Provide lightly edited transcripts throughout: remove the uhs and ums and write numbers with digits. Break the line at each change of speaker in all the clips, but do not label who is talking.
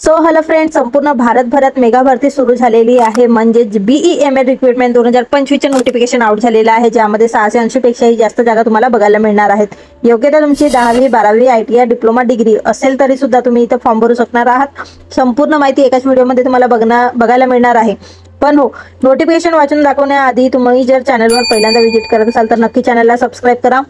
So hello friends, संपूर्ण भारतभरात mega भरती सुरू झालेली आहे। म्हणजे BEML रिक्रुटमेंट 2025 चे नोटिफिकेशन आउट झालेलं आहे, ज्यामध्ये 680 पेक्षाही जास्त जागा तुम्हाला बघायला मिळणार आहेत। योग्यता तुमची 10वी 12वी ITI डिप्लोमा डिग्री असेल तरी सुद्धा तुम्ही इथे फॉर्म भरू शकणार आहात। संपूर्ण माहिती एकाच व्हिडिओमध्ये तुम्हाला बघायला मिळणार आहे। पण हो, नोटिफिकेशन वाचून दाखवण्याआधी तुम्ही जर चॅनलवर पहिल्यांदा व्हिजिट करत असाल तर नक्की चॅनलला सबस्क्राइब करा,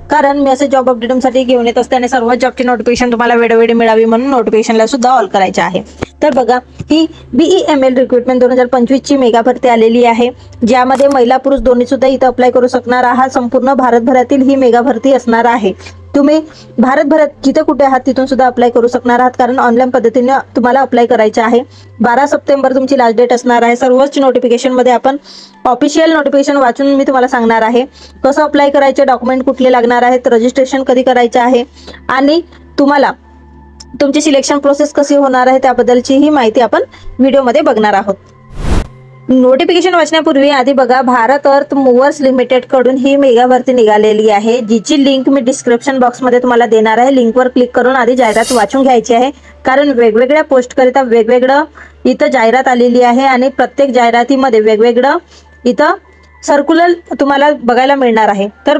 कारण मी असे जॉब अपडेटसाठी घेऊन येत असते आणि सर्व जॉबची नोटिफिकेशन तुम्हाला वेळोवेळी मिळावी म्हणून नोटिफिकेशनला सुद्धा ऑल करायचे आहे। तर बघा, ही BEML रिक्रुटमेंट 2025 ची मेगा भरती आलेली आहे, ज्यामध्ये महिला पुरुष दोन्ही सुद्धा इथे अप्लाय करू शकणार आहात। संपूर्ण भारतभरातील ही मेगा भरती असणार आहे। तुम्ही भारतभरात जिथे कुठे आहात तिथून सुद्धा अप्लाय करू शकणार आहात, कारण ऑनलाईन पद्धतीने तुम्हाला अप्लाय करायचे आहे। 12 सप्टेंबर तुमची लास्ट डेट असणार आहे। सर्वच नोटिफिकेशन मध्ये आपण ऑफिशियल नोटिफिकेशन वाचून मी तुम्हाला सांगणार आहे कसं अप्लाय करायचे, डॉक्युमेंट कुठले लागणार आहेत, रजिस्ट्रेशन कधी करायचे आहे आणि तुम्हाला तुमची सिलेक्शन प्रोसेस कशी होणार आहे त्याबद्दलची ही माहिती आपण व्हिडिओमध्ये बघणार आहोत। नोटिफिकेशन वाचण्यापूर्वी आधी बघा, भारत अर्थ मूव्हर्स लिमिटेड कडून ही मेगा भरती निघालेली आहे, जिची लिंक मी डिस्क्रिप्शन बॉक्समध्ये तुम्हाला देणार आहे। लिंकवर क्लिक करून आधी जाहिरात वाचून घ्यायची आहे, कारण वेगवेगळ्या पोस्ट करिता वेगवेगळं इथं जाहिरात आलेली आहे आणि प्रत्येक जाहिरातीमध्ये वेगवेगळं इथं सर्क्युलर तुम्हाला बघायला मिळणार आहे। तर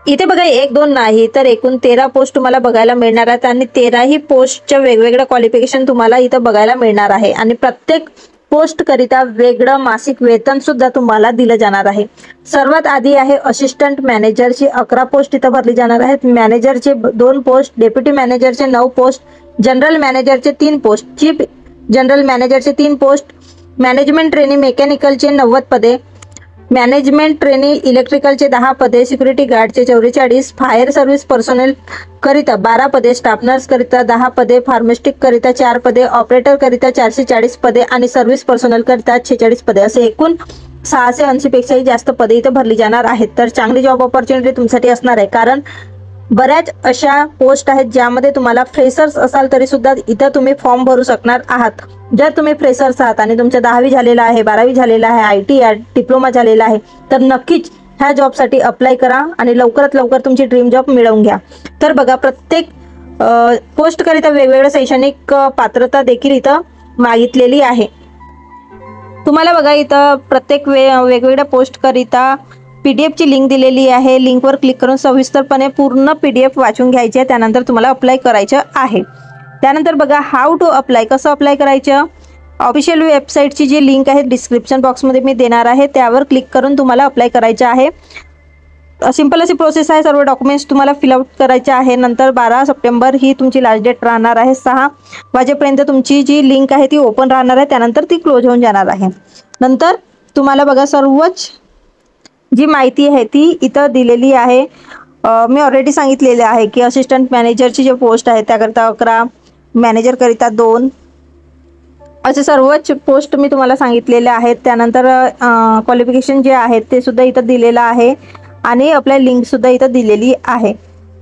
इथे बघा, 1-2 नाही तर एकूण 13 पोस्ट तुम्हाला बघायला मिळणार आहेत आणि 13ही पोस्टच्या वेगवेगळं क्वालिफिकेशन तुम्हाला इथं बघायला मिळणार आहे आणि प्रत्येक पोस्ट करिता वेगळं मासिक वेतन सुद्धा तुम्हाला दिलं जाणार आहे। सर्वात आधी आहे असिस्टंट मॅनेजरची 11 पोस्ट इथं भरली जाणार आहेत, मॅनेजरचे 2 पोस्ट, डेप्युटी मॅनेजरचे 9 पोस्ट, जनरल मॅनेजरचे 3 पोस्ट, चीफ जनरल मॅनेजरचे 3 पोस्ट, मॅनेजमेंट ट्रेनी मेकॅनिकलचे 90 पदे, मॅनेजमेंट ट्रेनी इलेक्ट्रिकलचे 10 पदे, सिक्युरिटी गार्डचे 44, फायर सर्व्हिस पर्सनल करिता 12 पदे, स्टाफ नर्स करिता 10 पदे, फार्मास्टिक करिता 4 पदे, ऑपरेटर करिता 440 पदे आणि सर्व्हिस पर्सनल करिता 46 पदे, असे एकूण 680 पेक्षाही जास्त पदे इथे भरली जाणार आहेत। तर चांगली जॉब ऑपॉर्च्युनिटी तुमच्यासाठी असणार आहे, कारण बऱ्याच अशा पोस्ट आहेत ज्यामध्ये तुम्हाला फ्रेशर्स असाल तरी सुद्धा इथं तुम्ही फॉर्म भरू शकणार आहात। जर तुम्ही फ्रेशर्स आहात आणि तुमच्या 10वी झालेला आहे, 12वी झालेला आहे, ITI डिप्लोमा झालेला आहे, तर नक्कीच ह्या जॉबसाठी अप्लाय करा आणि लवकरात लवकर तुमची ड्रीम जॉब मिळवून घ्या। तर बघा, प्रत्येक पोस्ट करिता वेगवेगळं शैक्षणिक पात्रता देखील इथं मागितलेली आहे। तुम्हाला बघा, इथं प्रत्येक वेगवेगळ्या पोस्ट करिता PDF ची लिंक दिलेली आहे। लिंकवर क्लिक करून सविस्तरपणे पूर्ण PDF वाचून घ्यायची आहे, त्यानंतर तुम्हाला अप्लाय करायचं आहे। त्यानंतर बघा, हाऊ टू अप्लाय, कसं अप्लाय करायचं, ऑफिशियल वेबसाईटची जी लिंक आहे डिस्क्रिप्शन बॉक्समध्ये मी देणार आहे, त्यावर क्लिक करून तुम्हाला अप्लाय करायचं आहे। सिंपल अशी प्रोसेस आहे। सर्व डॉक्युमेंट्स तुम्हाला फिलआउट करायचे आहे। नंतर 12 सप्टेंबर ही तुमची लास्ट डेट राहणार आहे। 6 वाजेपर्यंत तुमची जी लिंक आहे ती ओपन राहणार आहे, त्यानंतर ती क्लोज होऊन जाणार आहे। नंतर तुम्हाला बघा, सर्वच जी माहिती आहे ती इथं दिलेली आहे। मी ऑलरेडी सांगितलेले आहे की असिस्टंट मॅनेजरची जे पोस्ट आहे त्याकरिता 11, मॅनेजर करिता 2, असे सर्वच पोस्ट मी तुम्हाला सांगितलेले आहेत। त्यानंतर क्वालिफिकेशन जे आहेत ते सुद्धा इथं दिलेलं आहे आणि आपल्या लिंक सुद्धा इथं दिलेली आहे।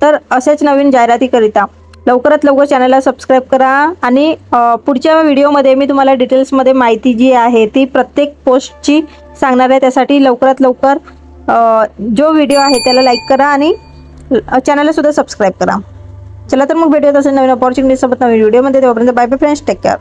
तर असेच नवीन जाहिरातीकरिता लवकरात लवकर चॅनलला सबस्क्राइब करा आणि पुढच्या व्हिडिओमध्ये मी तुम्हाला डिटेल्समध्ये माहिती जी आहे ती प्रत्येक पोस्टची सांगणार आहे। त्यासाठी लवकरात लवकर जो व्हिडिओ आहे त्याला लाईक करा आणि चॅनलला सुद्धा सबस्क्राइब करा। चला तर मग भेटूया तसं नवीन अपॉर्च्युनिटी सोबत नवीन व्हिडिओमध्ये। तोपर्यंत bye bye friends, take care.